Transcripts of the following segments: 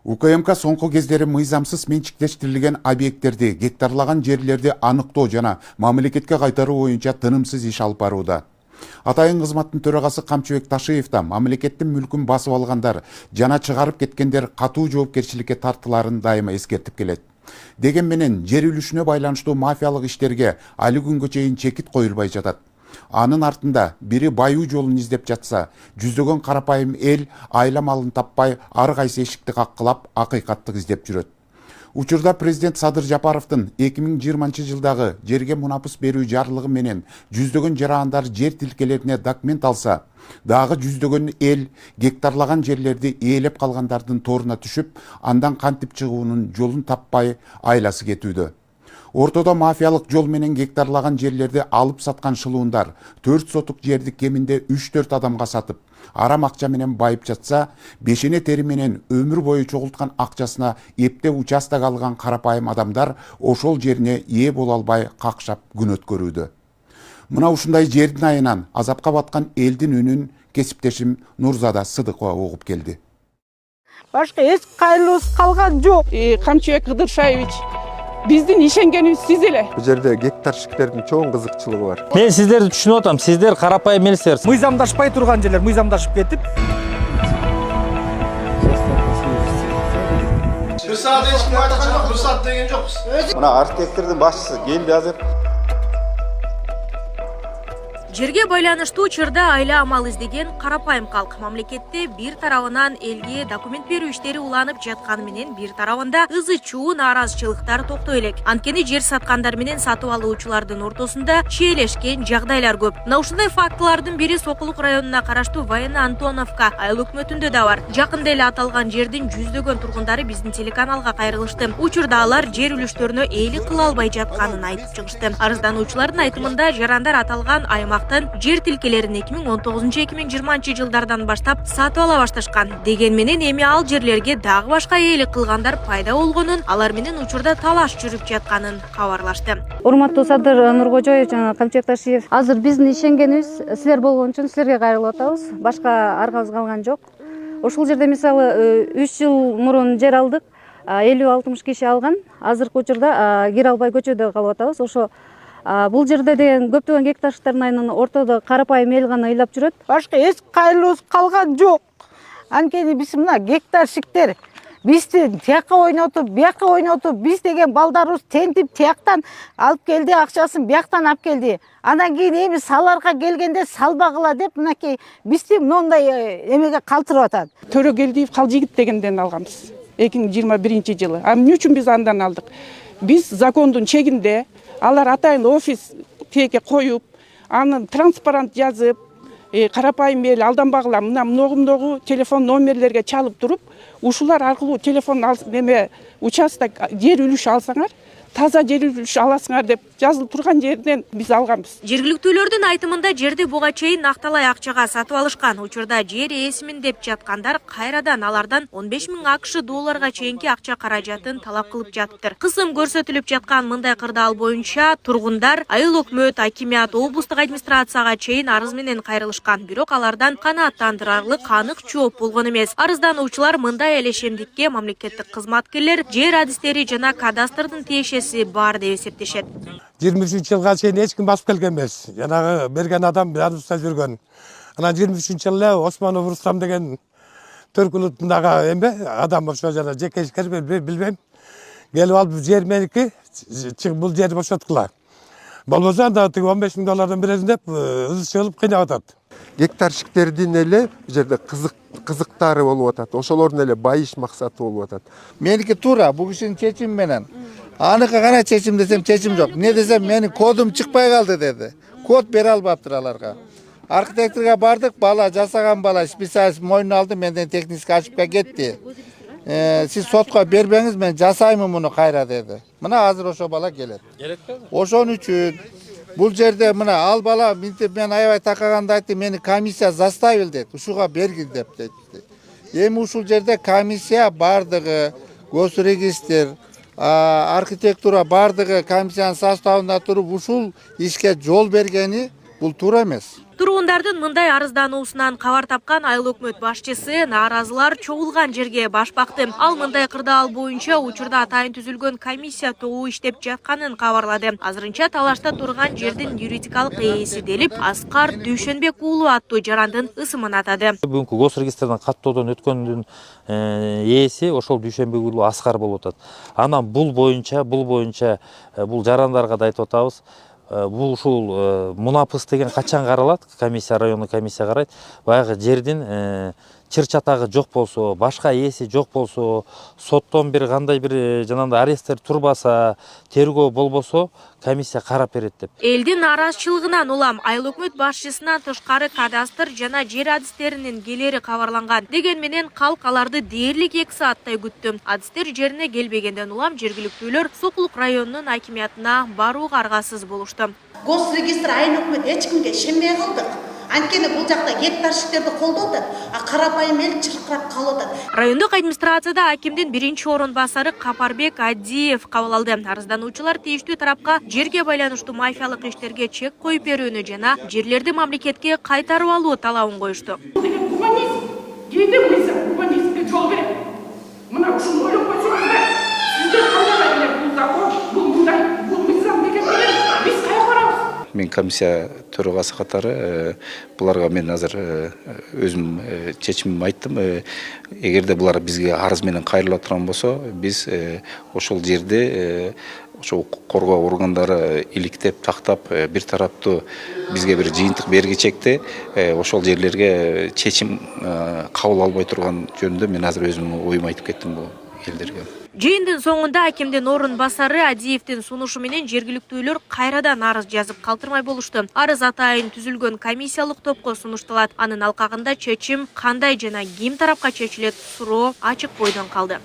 УКМК соңку кездери мыйзамсыз менчиктештирилген объекттерди, гектарлаган жерлерди аныктоо жана мамлекетке кайтаруу боюнча тынымсыз иш алып барууда. Атайын кызматтын төрагасы Камчыбек Ташиев да мамлекеттин мүлкүн басып алгандар жана чыгарып кеткендер катуу жоопкерчиликке тартыларын дайыма эскертип келет. Деген менен жер үлүшүнө байланыштуу мафиялык иштерге али күнгө чейин чекит коюлбай жатат. Анын артында бири байуу жолун издеп жатса, жүздөгөн карапайым эл айла малын таппай ар кайсы эшикти каккылап акыйкаттык издеп жүрөт. Учурда президент Садыр Жапаровдун 2020 жылдагы жерге мунапыс берүү жарлыгы менен жүздөгөн жарандар жер тилкелерине документ алса, дагы жүздөгөн эл гектарлаган жерлерди ээлеп калгандардын торуна түшүп, андан кантип чыгуунун жолун таппай айласы кетүүдө. Ортодо мафиялык жол менен гектарлаган жерлерди алып саткан шылуундар 4 сотук жерди кеминде 3-4 адамга сатып, арам акча менен байып жатса, бешене тери менен өмүр бою чогулткан акчасына эптеп участок алган карапайым адамдар ошол жерине ээ боло албай какшап күн өткөрүүдө. Мына ушундай жердин айынан азапка баткан элдин үнүн кесиптешим Нурзада Сыдыкова угуп келди. Башка эч кайрылуубуз калган жок. Камчыбек Кыдыршаевич, биздин ишенгенибиз сиз эле. Бул жерде гектарщиктердин чоң кызыкчылыгы бар. Мен сиздерди түшүнүп атам. Сиздер карапайым элсиңер. Мыйзамдашпай турган жерлер мыйзамдашып кетип. Бир саат эч ким айткан жок, бир саат деген жокпуз. Мына архитектордун башчысы келди азыр. Жерге байланыштуу учурда айла амал издеген карапайым калк мамлекетте бир тарабынан элге документ берүү иштери уланып жатканы менен бир тарабында ызы чуу нааразычылыктар токтой элек. Анткени жер саткандар менен сатып алуучулардын ортосунда чиелешкен жагдайлар көп. Мына ушундай фактылардын бири Сокулук районуна караштуу Военно Антоновка айыл өкмөтүндө да бар. Жакында эле аталган жердин жүздөгөн тургундары биздин телеканалга кайрылышты. Учурда алар жер үлүштөрүнө ээлик кыла албай жатканын айтып чыгышты. Арыздануучулардын айтымында жарандар аталган аймак жер тилкелерин 2019-2020 жылдардан баштап сатып ала башташкан. Деген менен эми ал жерлерге дагы башка ээлик кылгандар пайда болгонун, алар менен учурда талаш жүрүп жатканын кабарлашты. Урматтуу Садыр Нуркожоевич жана Камчыбек Ташиев, азыр биздин ишенгенибиз силер болгон үчүн силерге кайрылып атабыз. Башка аргабыз калган жок. Ушул жерде мисалы 3 жыл мурун жер алдык. 50-60 киши алган. Азыркы учурда кире албай көчөдө калып атабыз. Ошо бул жерде деген көптөгөн гектарщиктардын айынан ортодо карапайым эл гана ыйлап жүрөт. Башка эч кайрылуубуз калган жок. Анткени биз мына гектарщиктер бизди тияка ойнотуп, бияка ойнотуп, биз деген балдарыбыз тентип тияктан алып келди, акчасын бияктан алып келди. Андан кийин эми саларга келгенде салбагыла деп мынакей бизди моундай эмеге калтырып атат. Төрөгелдиев Калжигит дегенден алганбыз 2021 жылы. Эмне үчүн биз андан алдык? Биз закондун чегинде алар атайын офис теке коюп, анын транспарант жазып, карапайым эл алданбагыла мына могундогу телефон номерлерге чалып туруп, ушулар аркылуу телефон участок жер үлүш алсаңар, таза жер үлүш аласыңар деп жазылып турган жерден биз алганбыз. Жергиликтүүлөрдүн айтымында жерди буга чейин акталай акчага сатып алышкан. Учурда жер ээсимин деп жаткандар кайрадан алардан 15 000 АКШ долларга чейинки акча каражатын талап кылып жатыптыр. Кысым көрсөтүлүп жаткан мындай кырдаал боюнча тургундар айыл өкмөт, акимият, облустук администрацияга чейин арыз менен кайрылышкан. Бирок алардан канааттандырарлык анык жооп болгон эмес. Арыздануучулар мындай элешемдикке мамлекеттик кызматкерлер жер адистери жана кадастрдын тиешеси бар деп эсептешет. 23 жылга чейин эч ким басып келген эмес. Жанагы берген адам яныбызда жүргөн. Анан 23 жылы Осмонов Рустам деген Төркүлүттүндагы адам ошо жана жеке ишкер билбейм. Келип алып жер меники, бул жерди бошоткула. Болбосо анда 15 000 доллардан бересиң деп ызы чыгылып кыйнап атат. Гектарщиктердин эле бул жерде кызыктары болуп атат. Ошолордун эле байыш максаты болуп атат. Меники туура, бул кишинин чечими менен. Аныкы гана чечим десем чечим жок. Не десем менин кодум чыкпай калды деди. Код бере албаптыр аларга. Архитекторго бардык, бала жасаган бала специалист мойнуна алды, менден технический ошибка кетти. Сиз сотко бербеңиз, мен жасаймын муну кайра деди. Мына азыр ошо бала келет. Ошон үчүн бул жерде мына ал бала мен аябай такаганда айтты, мени комиссия заставил деп, ушуга бергил деп деди. Эми ушул жерде комиссия бардыгы, госрегистр, архитектура бардыгы комиссиянын составында туруп ушул ишке жол бергени Бул туура эмес. Тургундардын мындай арыздануусунан кабар тапкан айыл өкмөт башчысы нааразылар чогулган жерге баш бакты. Ал мындай кырдаал боюнча учурда атайын түзүлгөн комиссия тобу иштеп жатканын кабарлады. Азырынча талашта турган жердин юридикалык ээси делип Аскар Дүйшөнбек уулу аттуу жарандын ысымын атады. Бүгүнкү госрегистрден каттоодон өткөндүн ээси ошол Дүйшөнбек уулу Аскар болуп атат. Анан бул боюнча бул жарандарга да айтып атабыз. Бул ушул мунапыс деген качан каралат? Комиссия, райондук комиссия карайт. Баягы жердин чыр чатагы жок болсо, башка ээси жок болсо, соттон бир кандай бир жанагындай аресттер турбаса, тергөө болбосо, комиссия карап берет деп. Элдин нааразычылыгынан улам айыл өкмөт башчысынан тышкары кадастр жана жер адистеринин келери кабарланган. Деген менен калк аларды дээрлик 2 сааттай күттү. Адистер жерине келбегенден улам жергиликтүүлөр Сокулук районунун акимиятына барууга аргасыз болушту. Госрегистр айыл өкмөт эч кимге ишенбей калдык. Анткени бул жакта гектарщиктерди колдоп атат, а карапайым эл чыркырап калып атат. Райондук администрацияда акимдин 1-орун басары Капарбек Адиев кабыл алды. Арыздануучулар тийиштүү тарапка жерге байланыштуу мафиялык иштерге чек коюп берүүнү жана жерлерди мамлекетке кайтарып алуу талабын коюшту. Мен комиссия төрагасы катары буларга мен азыр өзүм чечимимди айттым. Эгерде булар бизге арыз менен кайрыла турган болсо, биз ошол жерде ошол коргоо органдары иликтеп, тактап, бир тараптуу бизге бир жыйынтык бергичекте ошол жерлерге чечим кабыл албай турган жөнүндө мен азыр өзүмдүн оюмду айтып кеттим бул элдерге. Жыйындын соңунда акимдин орун басары Адиевдин сунушу менен жергиликтүүлөр кайрадан арыз жазып калтырмай болушту. Арыз атайын түзүлгөн комиссиялык топко сунушталат. Анын алкагында чечим кандай жана ким тарапка чечилет суроо ачык бойдон калды.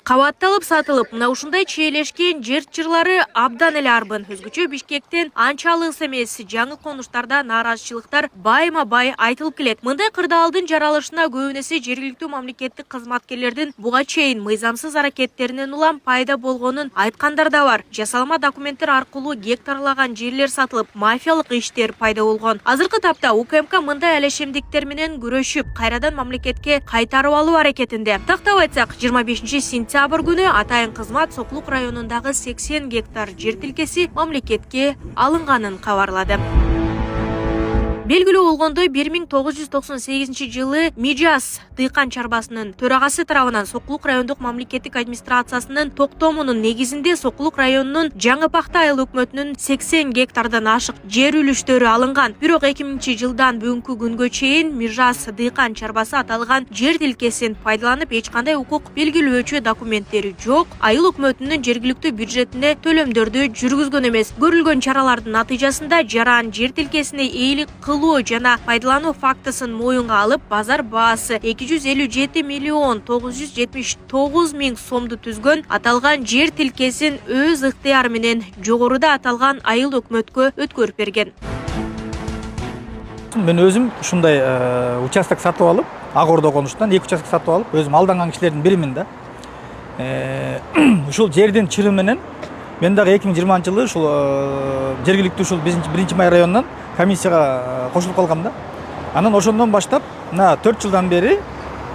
Кабатталып сатылып, мына ушундай чиелешкен жер чырлары абдан эле арбын. Өзгөчө Бишкектен анча алыс эмес жаңы конуштарда нааразычылыктар байма-бай айтылып келет. Мындай кырдаалдын жаралышына көбүнесе жергиликтүү мамлекеттик кызматкерлердин буга чейин мыйзамсыз аракеттеринен улам пайда болгонун айткандар да бар. Жасалма документтер аркылуу гектарлаган жерлер сатылып, мафиялык иштер пайда болгон. Азыркы тапта УКМК мындай алешемдиктер менен күрөшүп, кайрадан мамлекетке кайтарып алуу аракетинде. Тактап айтсак, 25-сентябрь күнү атайын кызмат Сокулук районундагы 80 гектар жер тилкеси мамлекетке алынганын кабарлады. Белгилүү болгондой 1998 жылы Мижас дыйкан чарбасынын төрагасы тарабынан Сокулук райондук мамлекеттик администрациясынын токтомунун негизинде Сокулук районунун Жаңы Пакта айыл өкмөтүнүн 80 гектардан ашык жер үлүштөрү алынган. Бирок 2000 жылдан бүгүнкү күнгө чейин Мижас дыйкан чарбасы аталган жер тилкесин пайдаланып эч кандай укук белгилөөчү документтери жок. Айыл өкмөтүнүн жергиликтүү бюджетине төлөмдөрдү жүргүзгөн эмес. Көрүлгөн чаралардын натыйжасында жаран жер тилкесине ээлик жана пайдалануу фактысын моюнга алып, базар баасы 257 миллион 979 миң сомду түзгөн. Аталган жер тилкесин өз ыктыяры менен жогоруда аталган айыл өкмөткө өткөрүп берген. Мен өзүм ушундай участок сатып алып, Ак Ордо конуштан 2 участок сатып алып, өзүм алданган кишилердин биримин да. Ушул жердин чыры менен мен дагы 2020 жылы ушул жергиликтүү ушул 1-Май районунан комиссияга кошулуп калгам да. Анан ошондон баштап мына 4 жылдан бери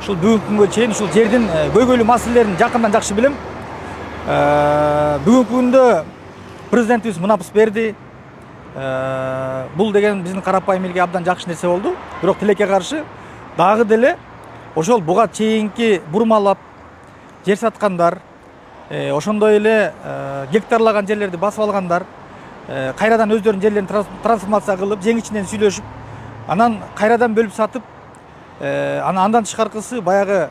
ушул бүгүнкү күнгө чейин ушул жердин көйгөйлүү маселелерин жакындан жакшы билем. Бүгүнкү күндө президентибиз мунапыс берди. Бул деген биздин карапайым элге абдан жакшы нерсе болду. Бирок тилекке каршы дагы деле ошол буга чейинки бурмалап жер саткандар, ошондой эле гектарлаган жерлерди басып алгандар кайрадан өздөрүнүн жерлерин трансформация кылып, жең ичинен сүйлөшүп, анан кайрадан бөлүп сатып, андан тышкаркысы баягы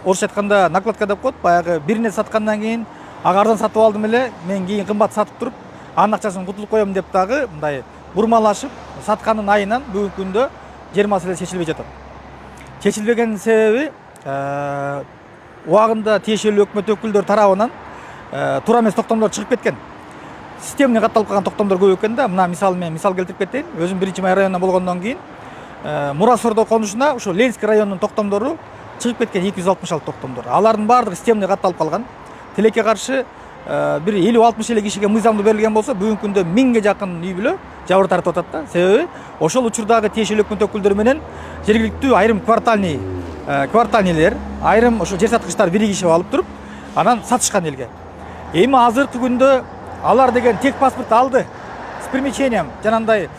орусча айтканда накладка деп коет, баягы бирине саткандан кийин ага арзан сатып алдым эле, мен кийин кымбат сатып туруп, анын акчасын кутулуп коем деп дагы мындай бурмалашып, сатканын айынан бүгүнкү күндө жер маселеси чечилбей жатат. Чечилбеген себеби убагында тиешелүү өкмөт өкүлдөрү тарабынан туура эмес токтомдор чыгып кеткен. Системный катталып калган токтомдор көп экен да. Мына мен мисал келтирип кетейин. Өзүм 1-Май районунан болгондон кийин Мурас Ордо конушуна ушул Ленинский районунун токтомдору чыгып кеткен 266 токтомдор. Алардын баардыгы системный катталып калган. Тилекке каршы бир 50-60 эле кишиге мыйзамдуу берилген болсо, бүгүнкү күндө 1000ге жакын үй бүлө жабыр тартып атат да. Себеби ошол учурдагы тиешелүү өкмөт өкүлдөрү менен жергиликтүү айрым квартальныйлер, айрым ошо жер саткычтар биригишип алып туруп, анан сатышкан элге. Эми азыркы күндө алар деген тек паспорт алды, с примечением, жанагындай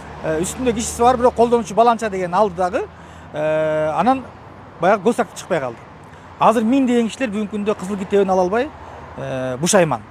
үстүндө кишиси бар, бирок колдонуучу баланча деген алды дагы, анан баягы госакты чыкпай калды. Азыр 1000 деген кишилер бүгүнкү күндө кызыл китебин ала албай бушайман.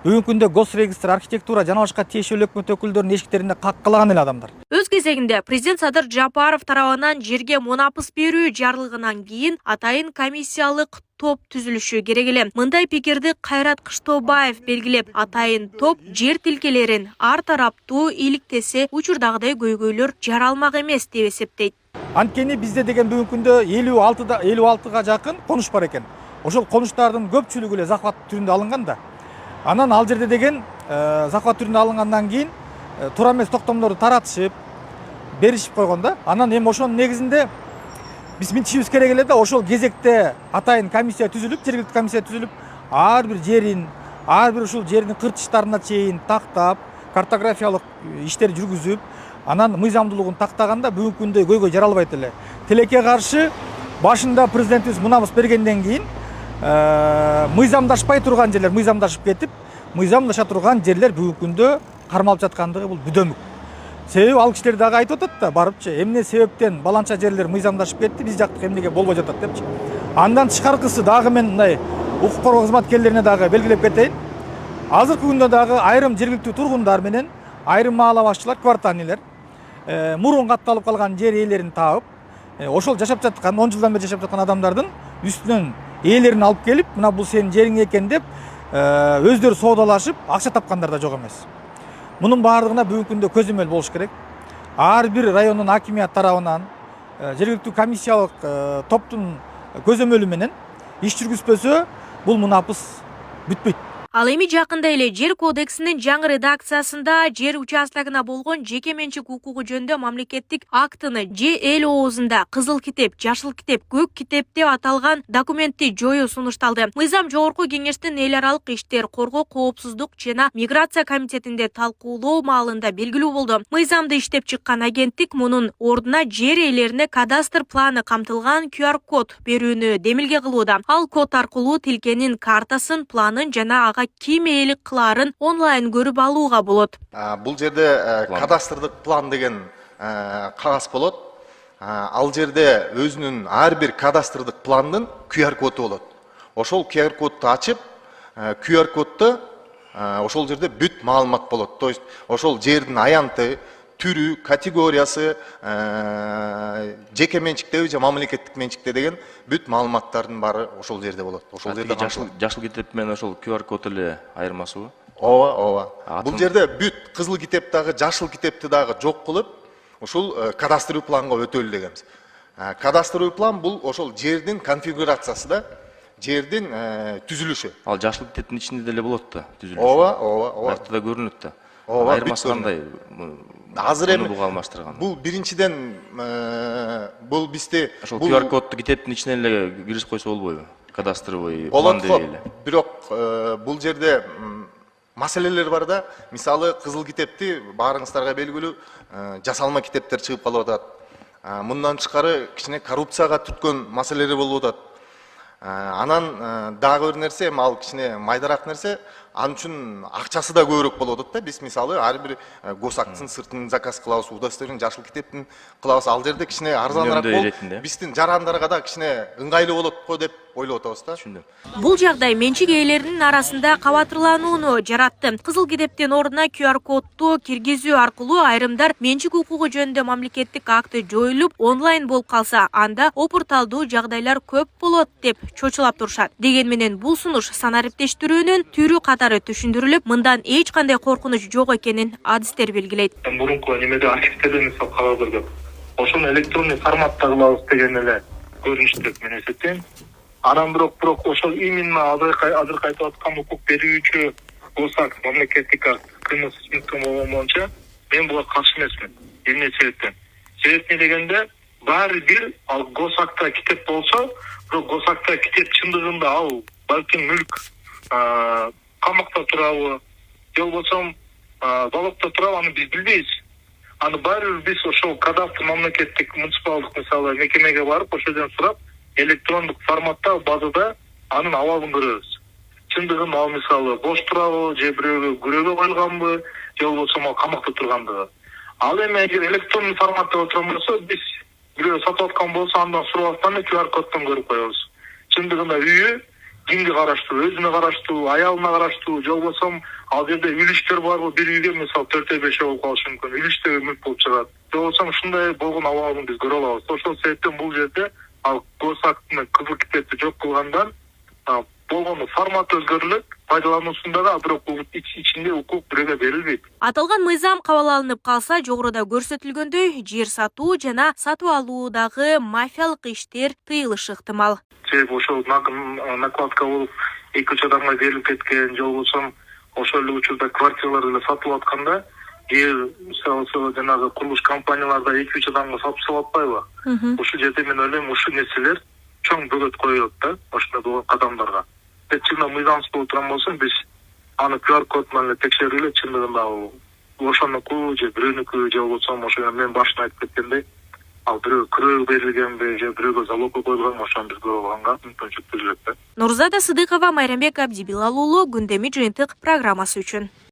Бүгүнкү күндө госрегистр, архитектура жана башка тиешелүү өкмөт өкүлдөрүнүн эшиктерине каккалаган эле адамдар. Өз кезегинде президент Садыр Жапаров тарабынан жерге мунапыс берүү жарлыгынан кийин атайын комиссиялык топ түзүлүшү керек эле. Мындай пикирди Кайрат Кыштобаев белгилеп, атайын топ жер тилкелерин ар тараптуу иликтесе учурдагыдай көйгөйлөр жаралмак эмес деп эсептейт. Анткени бизде деген бүгүнкү күндө 56га жакын конуш бар экен. Ошол конуштардын көпчүлүгү эле захват түрүндө алынган да. Анан ал жерде деген захват түрүндө алынгандан кийин туура эмес токтомдорду таратышып, беришип койгон да. Анан эми ошонун негизинде биз минтишибиз керек эле да, ошол кезекте атайын комиссия түзүлүп, жергиликтүү комиссия түзүлүп, ар бир жерин, ар бир ушул жердин кыртыштарына чейин тактап, картографиялык иштер жүргүзүп, анан мыйзамдуулугун тактаганда бүгүнкү күндө көйгөй жаралбайт эле. Тилекке каршы башында президентибиз мунапыс бергенден кийин мыйзамдашпай турган жерлер мыйзамдашып кетип, мыйзамдаша турган жерлер бүгүнкү күндө кармалып жаткандыгы бул бүдөмүк. Себеби ал кишилер дагы айтып атат да, барыпчы, эмне себептен баланча жерлер мыйзамдашып кетти, биз жактык эмнеге болбой жатат депчи. Андан тышкаркысы дагы мен мындай укук коргоо кызматкерлерине дагы белгилеп кетейин. Азыркы күндө дагы айрым жергиликтүү тургундар менен айрым маала башчылар, квартальныйлер мурун катталып калган жер ээлерин таап, ошол жашап жаткан, 10 жылдан бери жашап жаткан адамдардын үстүнөн ээлерин алып келип, мына бул сенин жериң экен деп өздөрү соодалашып, акча тапкандар да жок эмес. Мунун баардыгына бүгүнкү күндө көзөмөл болуш керек. Ар бир райондун акимият тарабынан жергиликтүү комиссиялык топтун көзөмөлү менен иш жүргүзбөсө, бул мунапыс бүтпөйт. Ал эми жакында эле жер кодексинин жаңы редакциясында жер участогуна болгон жеке менчик укугу жөнүндө мамлекеттик актыны же эл оозунда кызыл китеп, жашыл китеп, көк китеп деп аталган документти жоюу сунушталды. Мыйзам жогорку кеңештин эл аралык иштер, коргоо, коопсуздук жана миграция комитетинде талкуулоо маалында белгилүү болду. Мыйзамды иштеп чыккан агенттик мунун ордуна жер ээлерине кадастр планы камтылган QR-код берүүнү демилге кылууда. Ал код аркылуу тилкенин картасын, планын жана ким ээлик кылаарын онлайн көрүп алууга болот. Бул жерде кадастрдык план деген кагаз болот. Ал жерде өзүнүн ар бир кадастрдык пландын QR коду болот. Ошол QR кодду ачып, QR коддо ошол жерде бүт маалымат болот. То есть ошол жердин аянты, түрү, категориясы, жеке менчиктеби же мамлекеттик менчикте деген бүт маалыматтардын баары ошол жерде болот. Ошол жерде жашыл китеп менен ошол QR код эле айырмасыбы? Ооба. Бул жерде бүт кызыл китеп дагы, жашыл китепти дагы жок кылып, ушул кадастровый планга өтөлү дегенбиз. Кадастровый план бул ошол жердин конфигурациясы да, жердин түзүлүшү. Ал жашыл китептин ичинде деле болот да, түзүлүшү. Ооба. Артында көрүнөт да. Ооба. Айырмасы кандай? Азыр эми бул биринчиден бул бизде ошол QR кодду китептин ичине эле киргизип койсо болбойбу? Кадастровый план болот деп эле. Бирок бул жерде маселелер бар да. Мисалы кызыл китепти баарыңыздарга белгилүү жасалма китептер чыгып калып атат. Мындан тышкары кичине коррупцияга түрткөн маселелер болуп атат. Анан дагы бир нерсе, ал кичине майдараак нерсе, анын үчүн акчасы да көбүрөөк болуп атат да. Биз мисалы ар бир госактын сыртын заказ кылабыз, удостоверение жашыл китептин кылабыз. Ал жерде кичине арзаныраак болуп, биздин жарандарга да кичине ыңгайлуу болот го деп ойлоп атабыз да. Түшүндүм. Бул жагдай менчик ээлеринин арасында кабатырланууну жаратты. Кызыл китептин ордуна QR кодду киргизүү аркылуу айрымдар менчик укугу жөнүндө мамлекеттик акты жоюлуп, онлайн болуп калса, анда опурталдуу жагдайлар көп болот деп чочулап турушат. Деген менен бул сунуш санариптештирүүнүн түрү катары түшүндүрүлүп, мындан эч кандай коркунуч жок экенин адистер белгилейт. Мурунку немеде архивтерде мисал кабар көргөм. Ошону электронный форматта кылабыз деген эле көрүнүштү мен эсептейм. Анан бирок ошол именно азыр айтып аткан укук берүүчү госак мамлекеттик кылмыш ишин боюнча мен буга каршы эмесмин. Эмне себептен? Себеп эмне дегенде, баары бир ал госакта китеп болсо, бирок госакта китеп чындыгында ал балким мүлк камакта турабы же болбосо залогто турабы, аны биз билбейбиз. Аны баары бир биз ошол кадастр мамлекеттик муниципалдык мисалы мекемеге барып, ошол жерден сурап, электрондук форматта базада анын абалын көрөбүз. Чындыгын ал мисалы бош турабы, же бирөөгө күрөөгө коюлганбы, же болбосо камакта тургандыгы. Ал эми эгер электрондук форматта отурган болсо, биз бирөө сатып аткан болсо, андан сурабастан QR коддон көрүп коебуз. Чындыгында үйү кимге караштуу, өзүнө караштуу, аялына караштуу, же болбосо ал жерде үлүштөр барбы, бир үйгө мисалы 4-5 болуп калышы мүмкүн, үлүштөгө мүлк болуп чыгат. Же болбосо ушундай болгон абалын биз көрө алабыз. Ошол себептен бул жерде ал госактын кызыл китепти жок кылгандан болгон формат өзгөрүлөт, пайдалануусунда бирок бул ичинде укук бирөөгө берилбейт. Аталган мыйзам кабыл алынып калса, жогоруда көрсөтүлгөндөй жер сатуу жана сатып алуудагы мафиялык иштер тыйылышы ыктымал. Себеби ошол накладка болуп 2-3 адамга берилип кеткен, же болбосо ошол эле учурда квартиралар эле сатылып атканда, мисалы жанагы курулуш компанияларда 2-3 адамга сатып салып атпайбы? Ушул жерде мен ойлойм, ушул нерселер чоң бөгөт коюлат да, ошондой болгон кадамдарга. Чындыгында мыйзамсыз болуп турган болсо, биз аны QR код менен текшерилип, чындыгында ошонуку же бирөөнүкү же болбосо ошо мен башында айтып кеткендей, ал бирөө күрөөгө берилгенби же бирөөгө залогко коюлганбы, ошону биз көрүп алганга мүмкүнчүлүк түзүлөт да. Нурзада Сыдыкова, Майрамбек Абдибилал уулу, Күндөмү жыйынтык программасы үчүн.